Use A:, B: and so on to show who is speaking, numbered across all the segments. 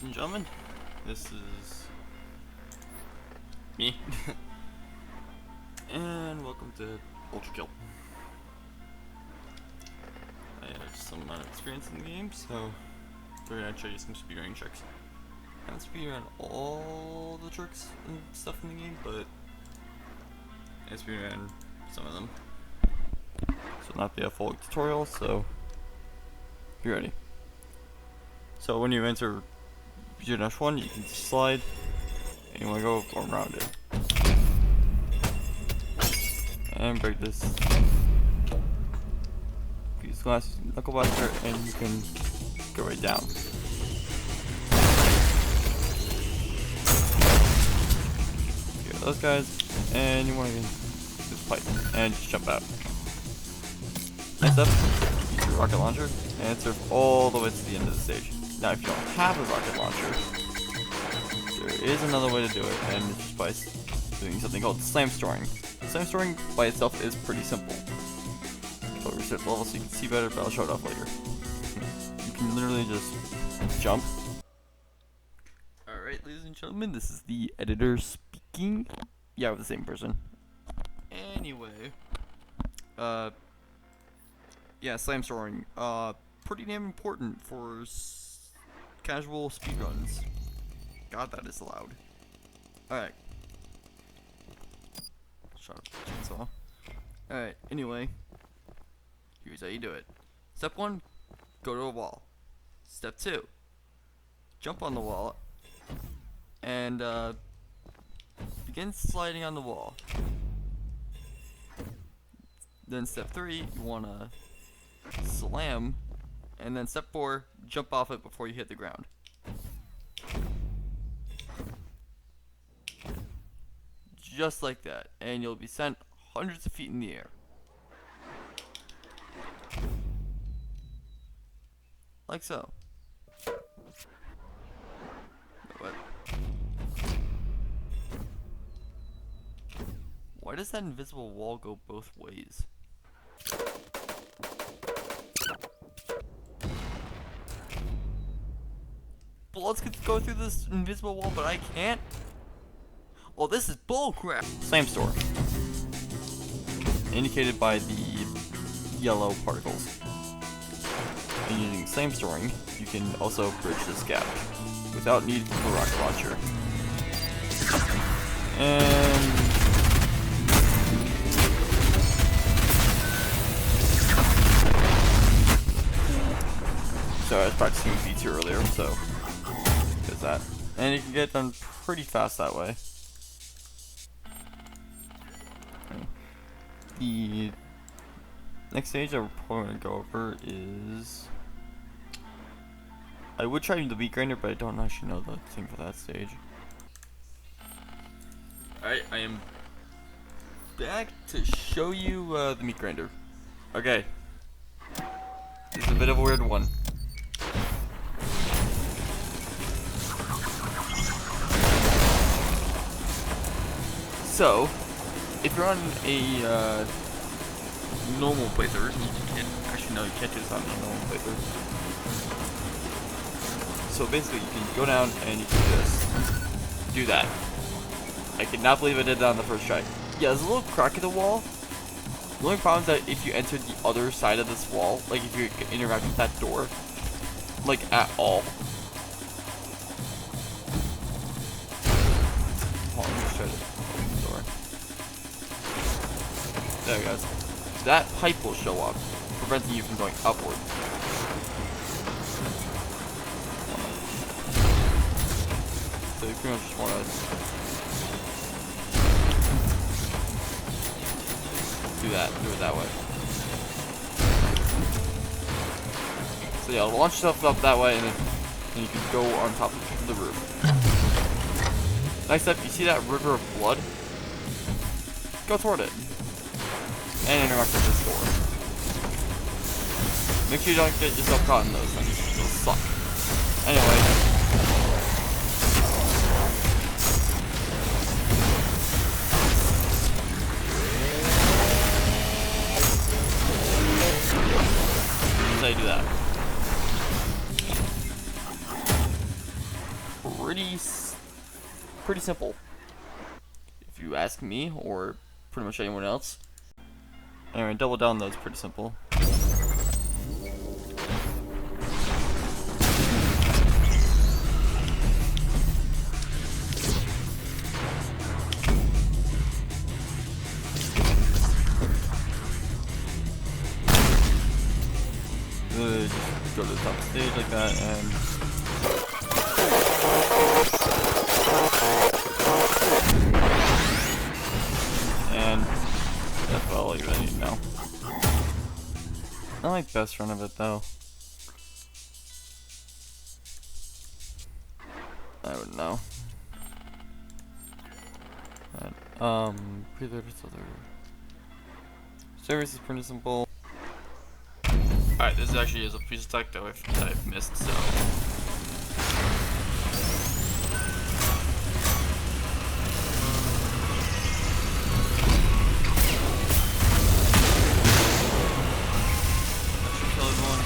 A: ladies and gentlemen. This is me. And welcome to Ultrakill. I have some experience in the game, so we're gonna show you some speedrunning tricks. I haven't speedrun all the tricks and stuff in the game, but I speedrun some of them. So not be a full tutorial, so be ready. So when you enter G-1, you can just slide, and you want to go around it. And break this. Use glass knuckle blaster, and you can go right down. Get those guys, and you want to use this pipe, and just jump out. Next up, use your rocket launcher, and surf all the way to the end of the stage. Now, if you don't have a rocket launcher, there is another way to do it, and it's just by doing something called slam storing. Slam storing by itself is pretty simple. But reset level so you can see better, but I'll show it off later. You can literally just jump. Alright, ladies and gentlemen, this is the editor speaking. Yeah, with the same person. Anyway, yeah, slam storing. Pretty damn important for casual speedruns. God, that is loud. Alright. Shut up, chainsaw. Alright, anyway. Here's how you do it. Step 1, go to a wall. Step 2, jump on the wall. And, begin sliding on the wall. Then step 3, you wanna slam. And then step 4, jump off it before you hit the ground. Just like that, and you'll be sent hundreds of feet in the air. Like so. What? Why does that invisible wall go both ways? Bullets could go through this invisible wall, but I can't? Well, this is bullcrap. Slam store. Indicated by the yellow particles. And using slam storing, you can also bridge this gap without needing a rocket launcher. And so I was practicing with V2 earlier, so there's that. And you can get done pretty fast that way. The next stage that we're probably going to go over is... I would try the meat grinder, but I don't actually know the thing for that stage. Alright, I am back to show you the meat grinder. Okay. This is a bit of a weird one. So, if you're on a normal playthrough, you can't, actually no, you can't do this on a normal playthrough. So basically you can go down and you can just do that. I cannot believe I did that on the first try. Yeah, there's a little crack in the wall. The only problem is that if you enter the other side of this wall, like if you interact with that door, like at all. Hold on, let me just try to open the door. There we go. That pipe will show up, preventing you from going upward. So you pretty much just want to do it that way. So yeah, launch yourself up that way, and then you can go on top of the roof. Next up, you see that river of blood? Go toward it. And interact with this door. Make sure you don't get yourself caught in those things. They'll suck. Anyway. That's how you do that. pretty simple, if you ask me, or pretty much anyone else. Anyway, double down though is pretty simple. Just go to the top of the stage like that, and that's all you really need now. Not my best run of it though. I wouldn't know. But, service is pretty simple. Alright, this actually is a piece of tech that I've missed, so. That should kill everyone.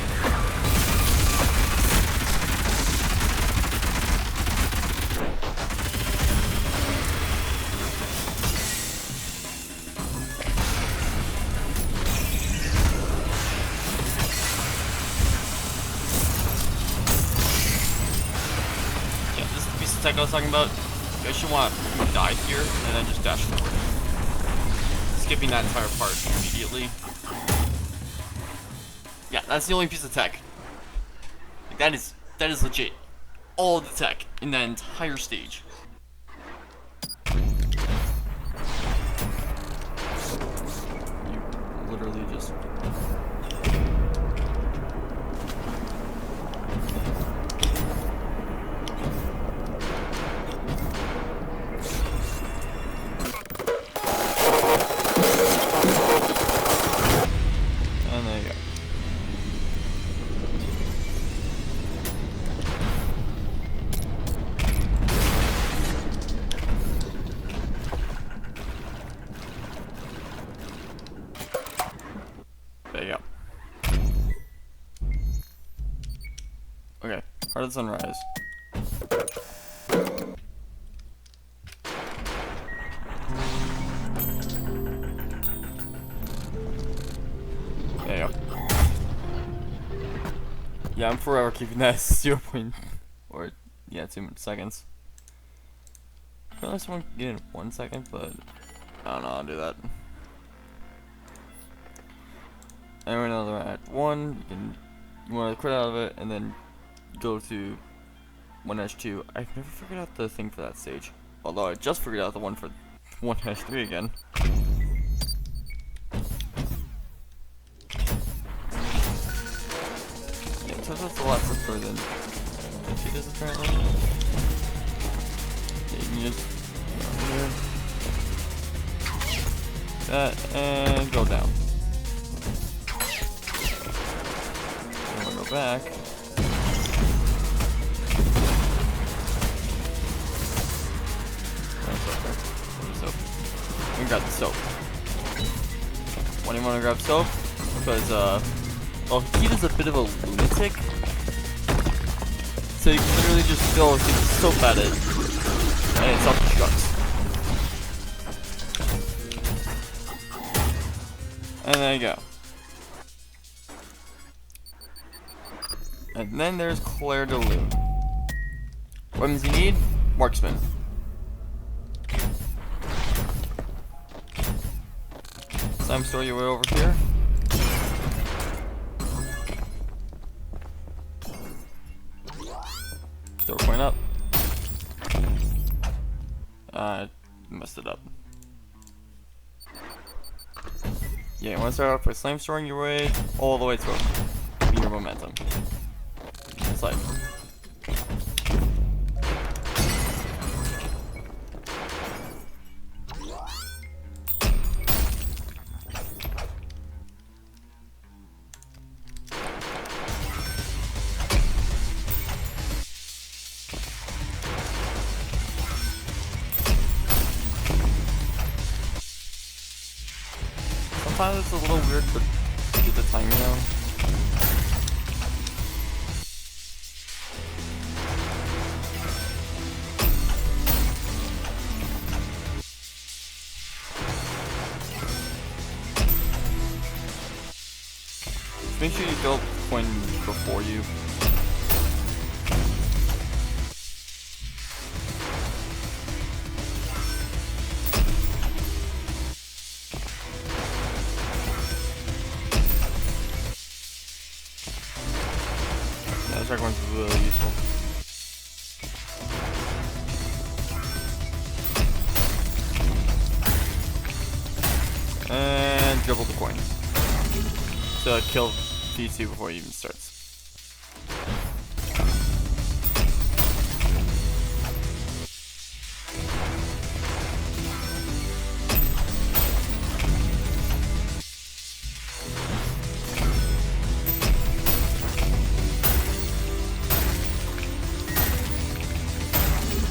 A: Like I was talking about, you actually want to die here and then just dash forward, skipping that entire part immediately. Yeah, that's the only piece of tech. Like, that is legit. All the tech in that entire stage. You literally just. There you go. Okay, Heart of the Sunrise. There you go. Yeah, I'm forever keeping that 0. Or, yeah, 2 seconds. I feel like someone can get in 1 second, but I don't know how to do that. And right now they're at 1, you want to quit out of it, and then go to 1-2. I've never figured out the thing for that stage. Although I just figured out the one for 1-3 again. Yeah, it turns out it's a lot simpler than it is apparently. Yeah, you can just go here. That, and go down. Go back. Soap. We can grab the soap. Why do you want to grab soap? Because, well, Heat is a bit of a lunatic. So you can literally just throw soap at it, and it self-destructs. And there you go. And then there's Claire de Lune. Weapons you need? Marksman. Time store your way over here. Door point up. Messed it up. Yeah, you want to start off by slime storing your way all the way through. Be your momentum. Slide. Sometimes it's a little weird to get the timing out. make sure you fill up the coin before you. Yeah, this one's really useful. And dribble the coin to kill P2 before he even starts.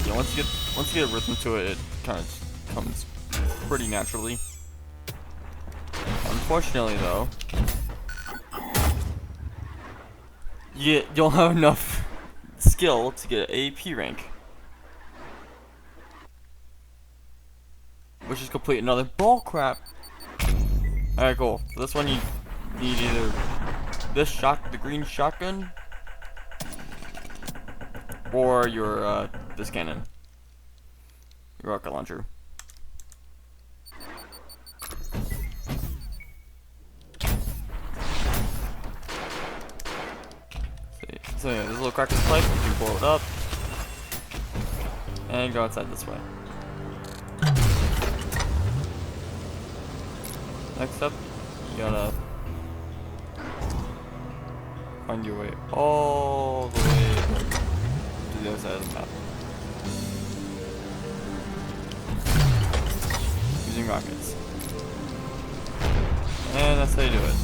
A: Yeah, once you get a rhythm to it, it kind of comes pretty naturally. Unfortunately, though, you don't have enough skill to get an AP rank, which is complete another bull crap. Alright, cool. For this one, you need either the green shotgun, or your this cannon, your rocket launcher. So yeah, there's a little crack in the pipe, you can blow it up, and go outside this way. Next up, you gotta find your way all the way to the other side of the map. Using rockets. And that's how you do it.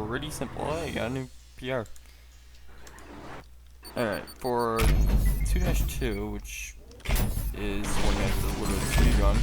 A: Pretty simple. Oh, you got a new PR. Alright, for 2-2, which is when you have to literally speedrun.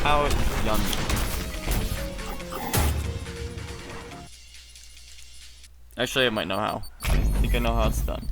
A: How it's yummy. Actually, I might know how. I think I know how it's done.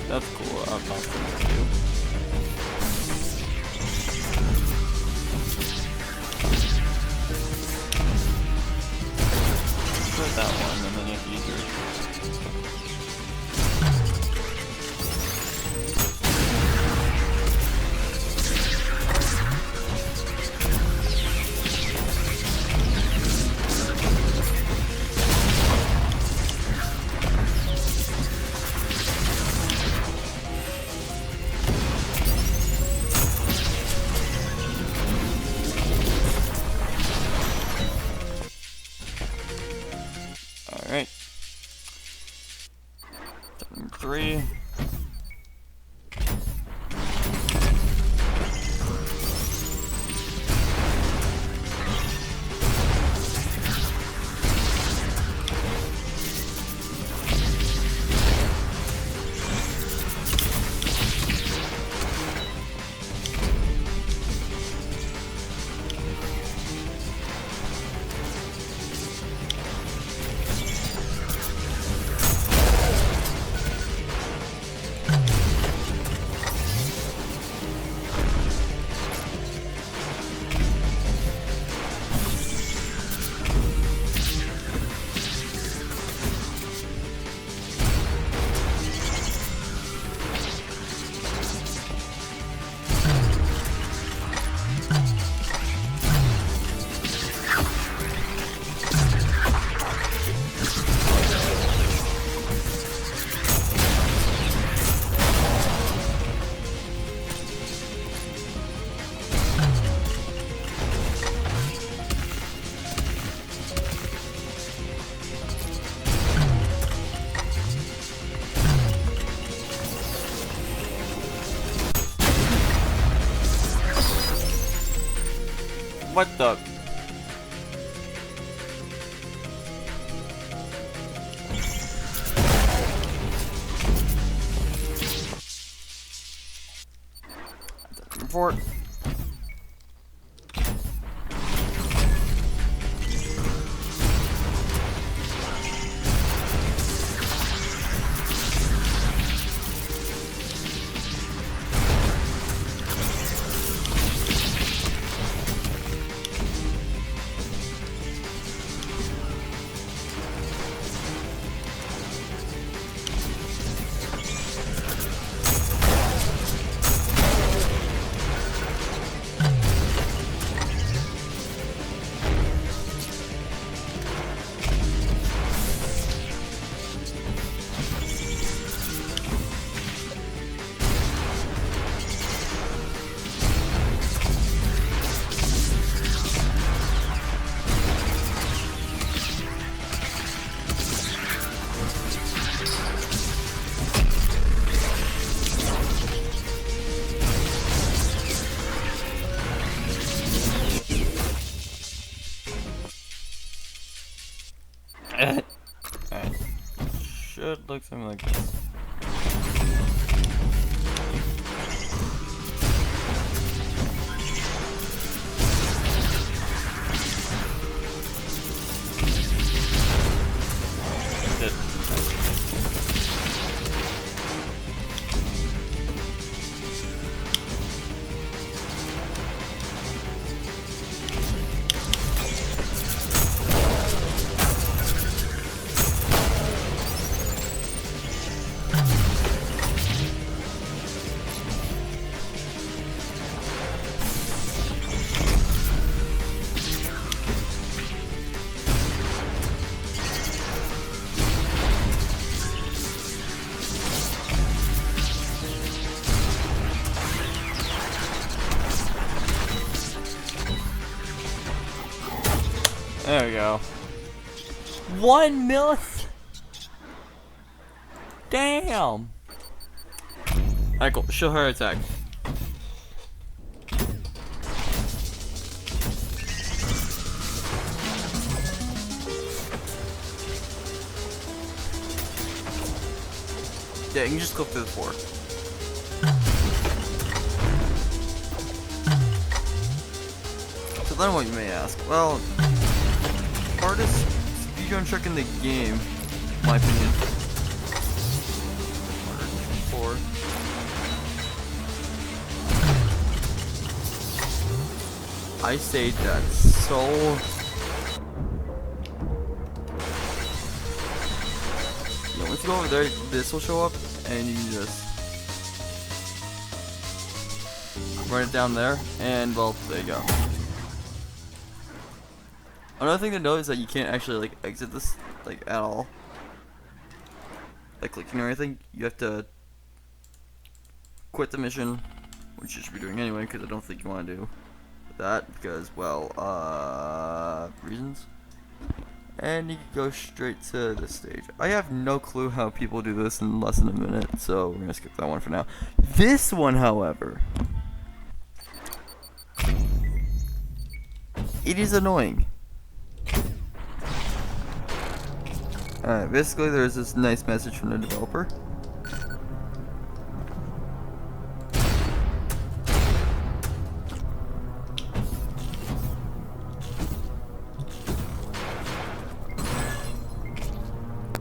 A: That's cool. I'm not going to do. Put that one, and then you have to use your. Alright. 3. What the? Report. Should look something like this. There we go. 1 millith. Damn. Alright, cool. Show her attack. Yeah, you can just click through the floor. So then what you may ask? Well, hardest speedrun trick in the game, in my opinion. 4. I say that's so. Yeah, once you go over there, this will show up, and you can just run it down there, and well, there you go. Another thing to note is that you can't actually like exit this like at all, like clicking or anything. You have to quit the mission, which you should be doing anyway, because I don't think you want to do that because, well, reasons. And you can go straight to this stage. I have no clue how people do this in less than a minute, so we're gonna skip that one for now. This one, however, it is annoying. Alright, basically there's this nice message from the developer.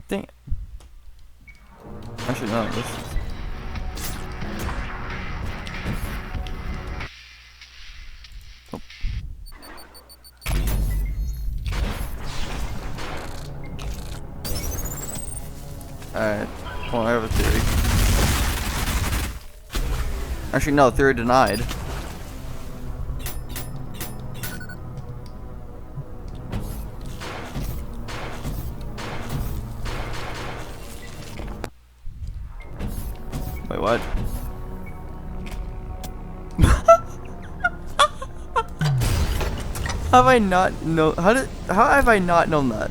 A: Dang it. Actually, no, this is... Oh. Alright, well, I have a theory. Actually, no, theory denied. Wait, what? Have I not know? How have I not known that?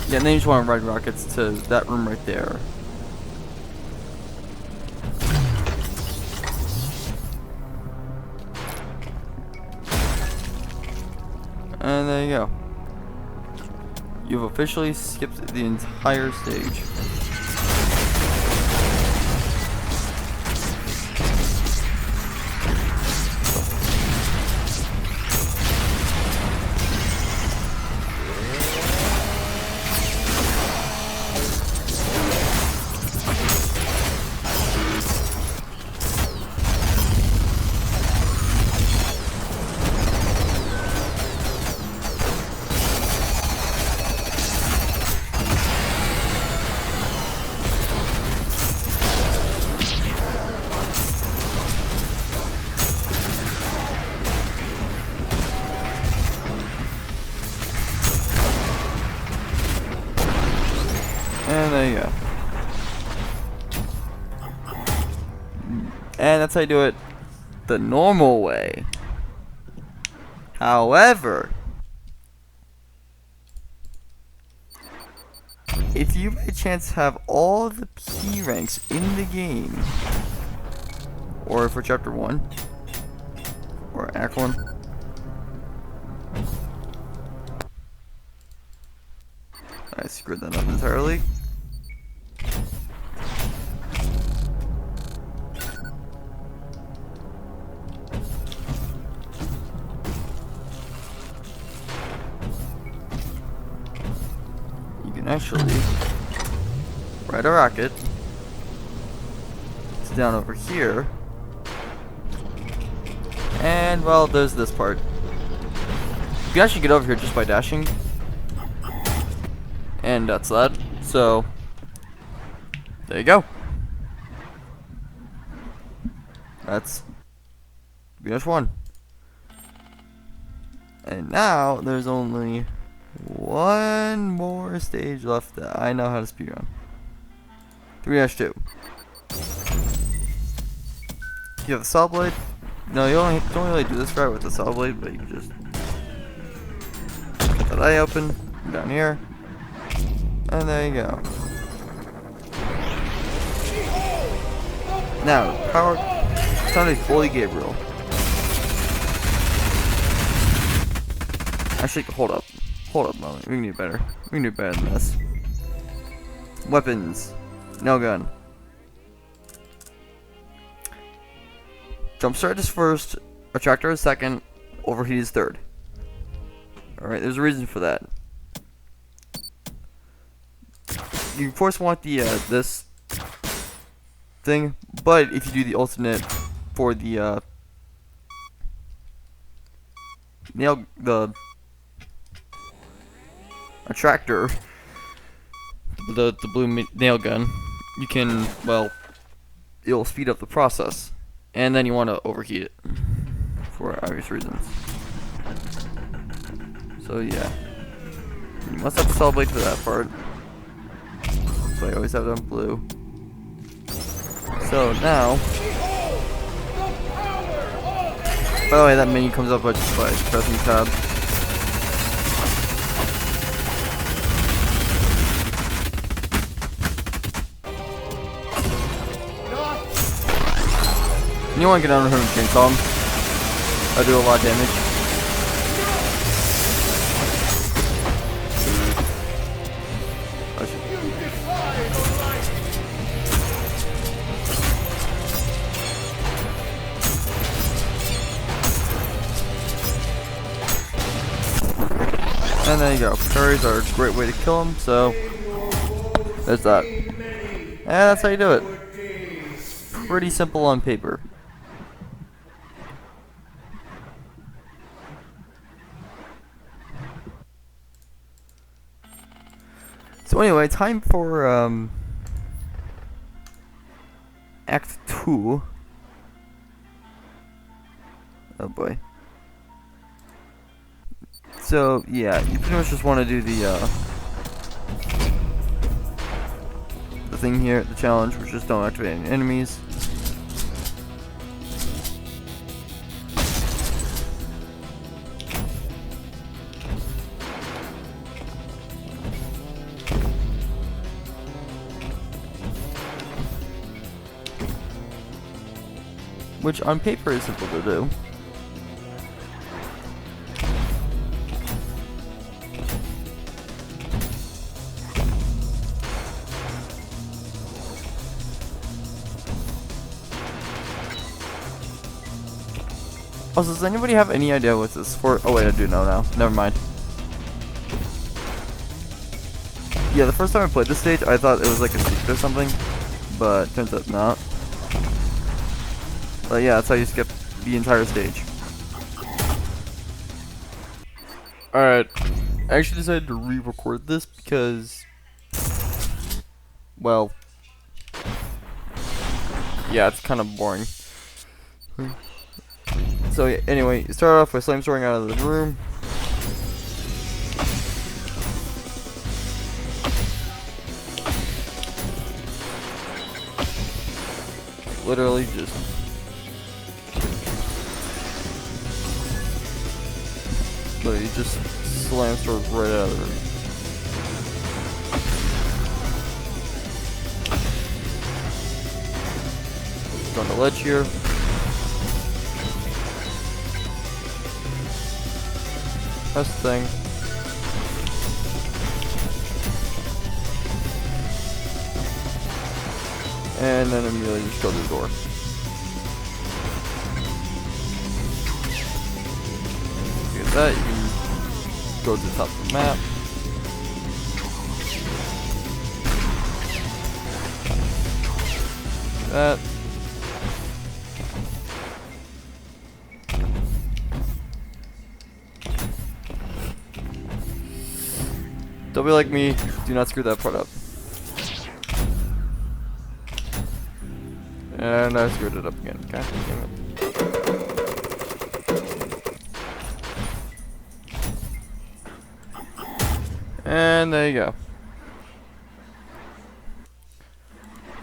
A: Yeah, and then you just want to ride rockets to that room right there. And there you go. You've officially skipped the entire stage. And there you go. And that's how you do it the normal way. However, if you by chance have all the P ranks in the game, or for chapter 1, or act 1, I screwed that up entirely. You can actually ride a rocket. It's down over here. And, well, there's this part. You can actually get over here just by dashing. And that's that. So, there you go. That's BS1. And now, there's only one more stage left that I know how to speedrun. 3-2. You have the saw blade. No, you don't really do this right with the saw blade, but you can just get that eye open down here. And there you go. Now, power. It's not a fully Gabriel. Actually, hold up. Hold up a moment. We can do better. We can do better than this. Weapons. No gun. Jumpstart is first. Attractor is second. Overheat is third. Alright, there's a reason for that. You of course want the this thing, but if you do the alternate for the the attractor, the blue nail gun, you can, well, it'll speed up the process, and then you want to overheat it for obvious reasons. So yeah, you must have to celebrate for that part. So I always have it on blue. So now, by the way, that menu comes up just by pressing tab. You want to get under him and chainsaw him? I do a lot of damage. And there you go. Parries are a great way to kill him, so there's that. And that's how you do it. Pretty simple on paper. So anyway, time for Act 2. Oh boy. So yeah, you pretty much just want to do the thing here, the challenge, which is don't activate any enemies. Which on paper is simple to do. Also, does anybody have any idea what this is for? Oh wait, I do know now. Never mind. Yeah, the first time I played this stage, I thought it was like a secret or something, but turns out not. But yeah, that's how you skip the entire stage. Alright, I actually decided to re-record this because, well, yeah, it's kind of boring. So yeah, anyway, you start off with Slime soaring out of the room. Literally just slam soars right out of the room. On the ledge here. That's the thing. And then immediately just go to the door. Get that, you can go to the top of the map. That. Don't be like me, do not screw that part up. And I screwed it up again. God damn it. And there you go.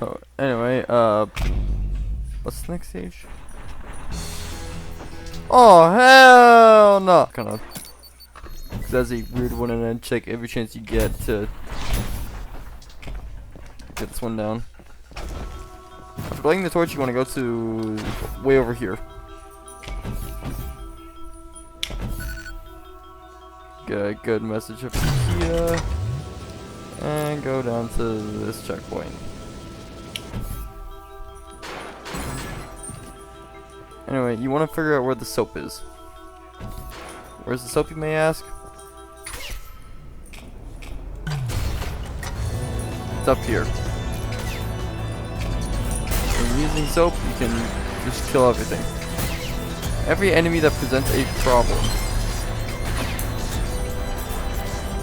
A: Oh, anyway, what's the next stage? Oh, hell no! Kind of. That's a weird one, and then check every chance you get to get this one down. After lighting the torch, you want to go to way over here. Get a good message of here, and go down to this checkpoint. Anyway, you want to figure out where the soap is. Where's the soap, you may ask? It's up here. When using soap, you can just kill everything. Every enemy that presents a problem,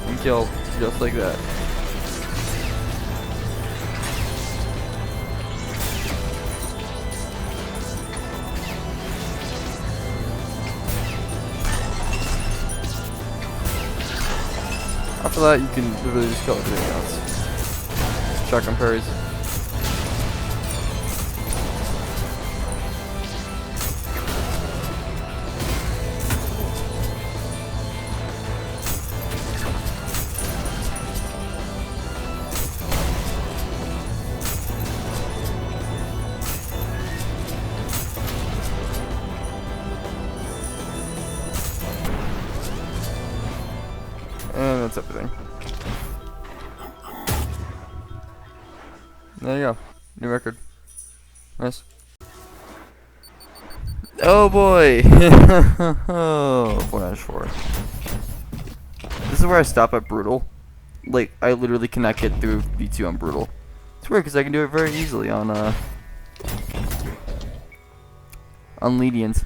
A: you kill just like that. After that, you can literally just kill everything else. Shotgun parries. And that's everything. There you go. New record. Nice. Oh boy! Oh, 494. This is where I stop at Brutal. Like, I literally cannot get through V2 on Brutal. It's weird because I can do it very easily on Lenient.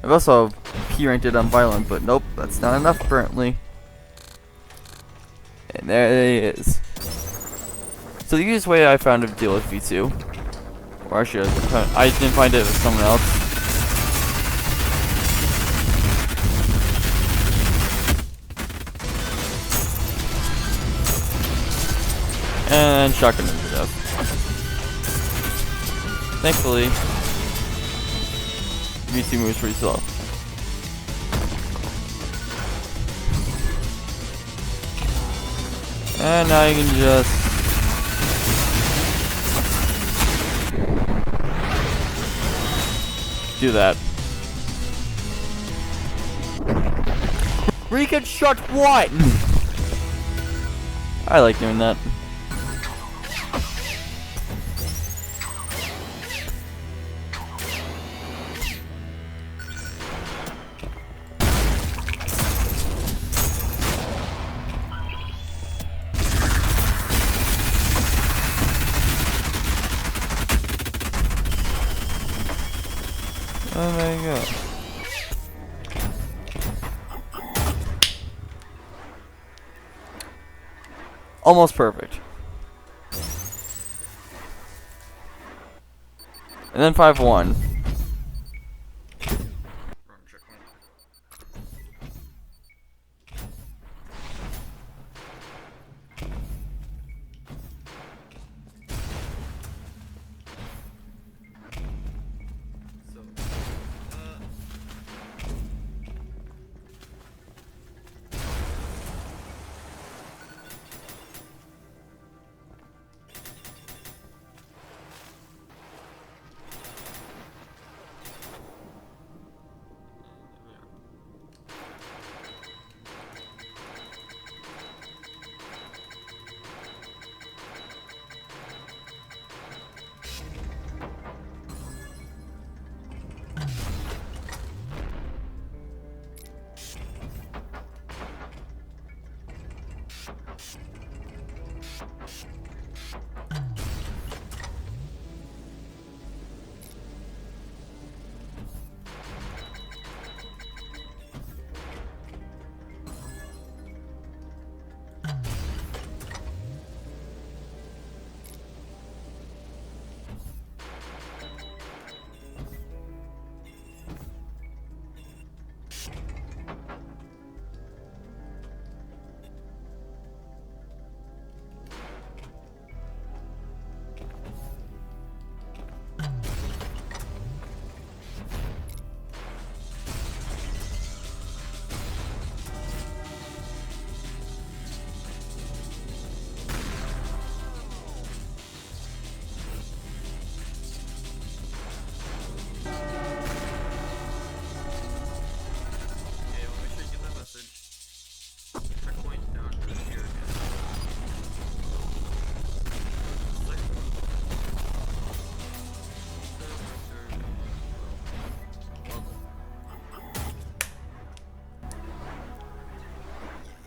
A: I've also P-ranked it on Violent, but nope, that's not enough apparently. And there it is. So the easiest way I found to deal with V2, or actually I didn't find it with someone else. And shotgun him to death. Thankfully, V2 moves pretty slow. And now you can just do that. Reconstruct what? I like doing that. And there you go. Almost perfect. And then 5-1.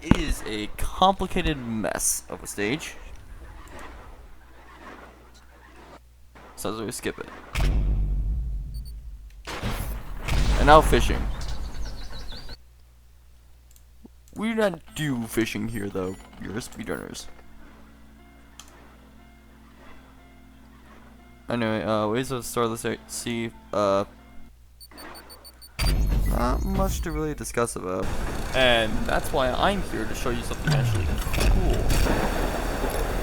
A: It is a complicated mess of a stage. So as we skip it. And now fishing. We do not do fishing here though. You're speedrunners. Anyway, ways of Starless Sea, not much to really discuss about. And that's why I'm here to show you something actually cool.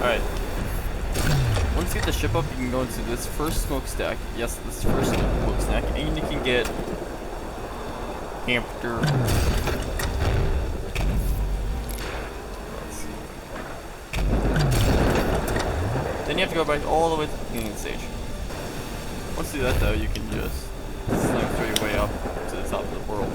A: Alright. Once you get the ship up, you can go into this first smokestack. Yes, this first smokestack, and you can get hamster. Let's see. Then you have to go back all the way to the beginning of the stage. Once you do that though, you can just slam through your way up to the top of the world.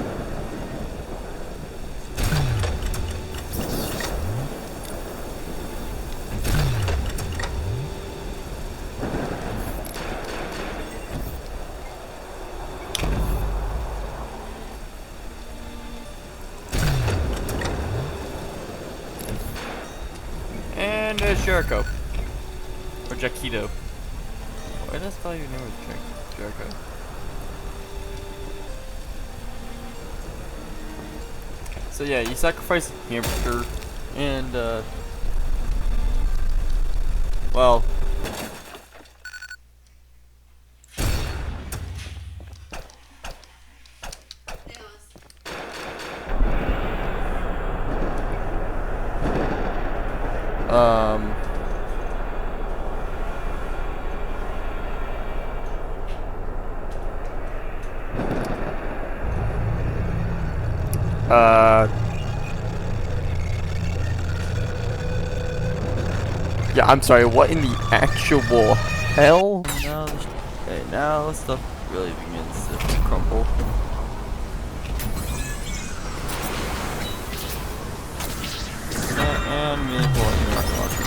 A: And there's Jericho. Or Jaquito. Why does I thought your name was Jericho? So yeah, you sacrifice a hamster and well, yeah, I'm sorry, what in the actual hell? Now stuff really begins to crumble. And me pulling the rocket launcher.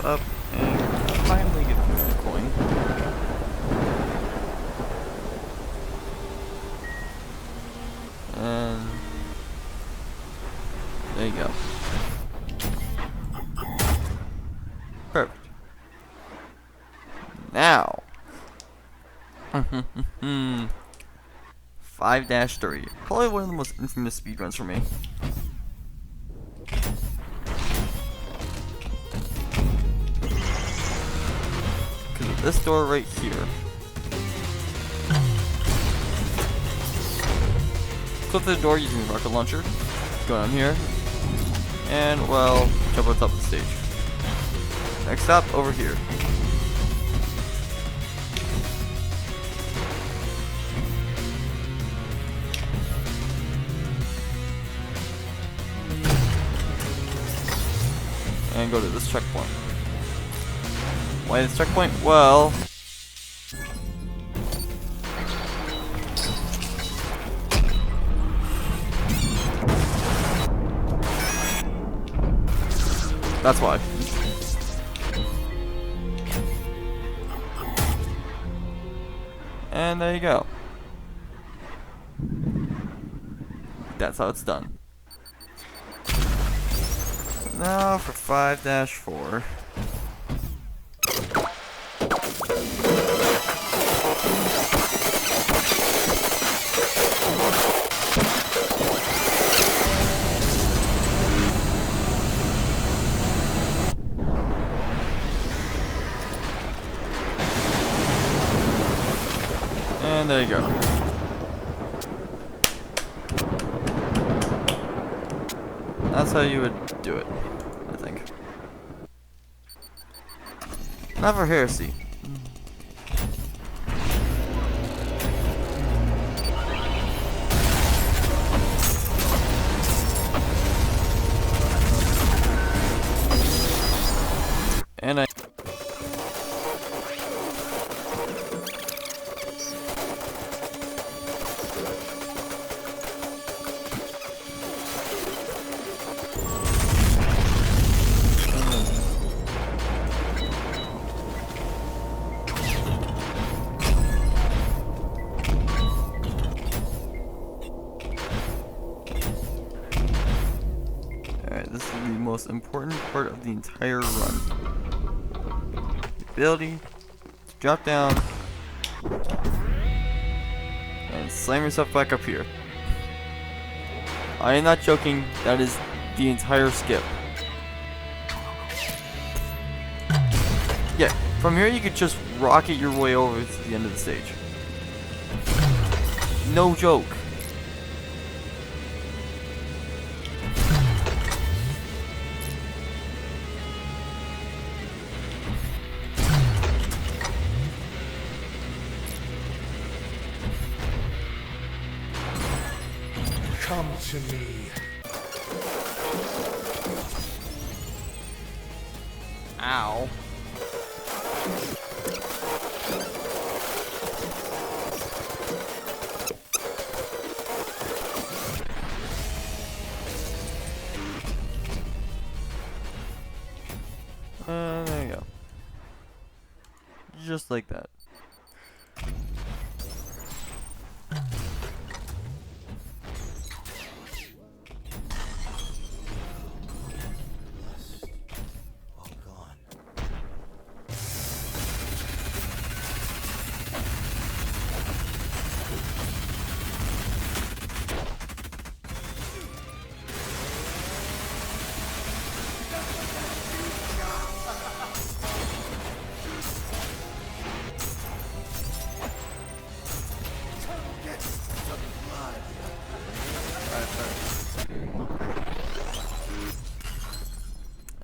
A: Up and finally get the coin. And There you go. Perfect. Now. 5-3. Probably one of the most infamous speedruns for me. Because of this door right here. Clip the door using the rocket launcher. Go down here. And, well, jump on top of the stage. Next stop, over here. And go to this checkpoint. Why this checkpoint? Well... that's why. And there you go. That's how it's done. Now for 5-4. And there you go. That's how you would do it, I think. Not for heresy. And I... Alright, this is the most important part of the entire run. The ability to drop down and slam yourself back up here. I am not joking, that is the entire skip. Yeah, from here you could just rocket your way over to the end of the stage. No joke.
B: Come to me.
A: Ow. There you go. Just like that.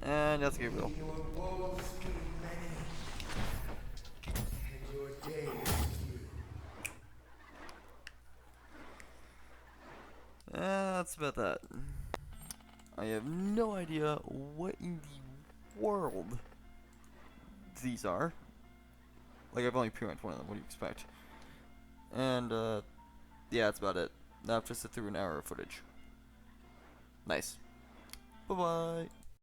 A: And that's Gabriel. That's about that. I have no idea what in the world these are. Like, I've only pre-ranked one of them, what do you expect? And, yeah, that's about it. Now I've just sit through an hour of footage. Nice. Bye-bye.